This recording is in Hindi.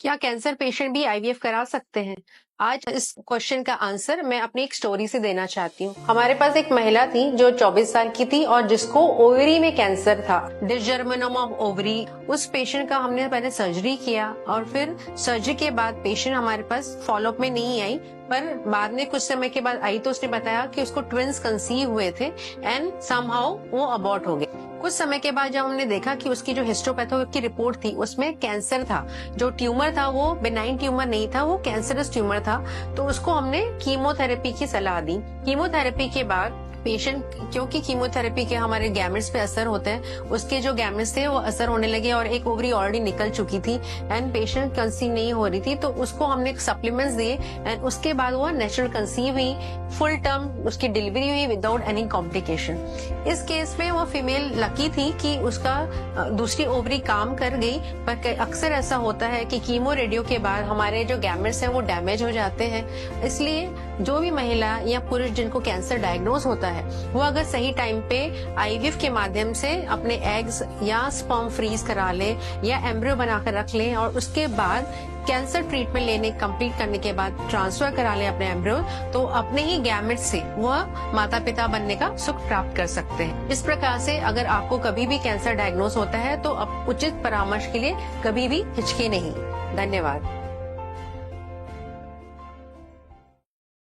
क्या कैंसर पेशेंट भी आईवीएफ करा सकते हैं? आज इस क्वेश्चन का आंसर मैं अपनी एक स्टोरी से देना चाहती हूँ। हमारे पास एक महिला थी जो 24 साल की थी और जिसको ओवरी में कैंसर था, डिसजर्मेनोमा ऑफ ओवरी। उस पेशेंट का हमने पहले सर्जरी किया और फिर सर्जरी के बाद पेशेंट हमारे पास फॉलोअप में नहीं आई, पर बाद में कुछ समय के बाद आई तो उसने बताया कि उसको ट्विंस कंसीव हुए थे एंड समहाउ वो अबॉर्ट हो गए। कुछ समय के बाद जब हमने देखा कि उसकी जो हिस्टोपैथोलॉजी की रिपोर्ट थी उसमें कैंसर था, जो ट्यूमर था वो बेनाइन ट्यूमर नहीं था, वो कैंसरस ट्यूमर था। तो उसको हमने कीमोथेरेपी की सलाह दी। कीमोथेरेपी के बाद पेशेंट, क्योंकि कीमोथेरेपी के हमारे गैमेट्स पे असर होते हैं, उसके जो गैमेट्स थे वो असर होने लगे और एक ओवरी ऑलरेडी निकल चुकी थी एंड पेशेंट कंसीव नहीं हो रही थी। तो उसको हमने सप्लीमेंट्स दिए एंड उसके बाद वो नेचुरल कंसीव हुई, फुल टर्म उसकी डिलीवरी हुई विदाउट एनी कॉम्प्लिकेशन। इस केस में वो फीमेल लकी थी कि उसका दूसरी ओवरी काम कर गई, पर अक्सर ऐसा होता है कि कीमो रेडियो के बाद हमारे जो गैमेट्स हैं वो डैमेज हो जाते हैं। इसलिए जो भी महिला या पुरुष जिनको कैंसर डायग्नोज होता है वो अगर सही टाइम पे आईवीएफ के माध्यम से अपने एग्स या स्पर्म फ्रीज करा ले या एम्ब्रियो बनाकर रख ले और उसके बाद कैंसर ट्रीटमेंट लेने कंप्लीट करने के बाद ट्रांसफर करा ले अपने एम्ब्रियो, तो अपने ही गैमेट से वह माता पिता बनने का सुख प्राप्त कर सकते हैं। इस प्रकार से अगर आपको कभी भी कैंसर डायग्नोज होता है तो आप उचित परामर्श के लिए कभी भी हिचके नहीं। धन्यवाद।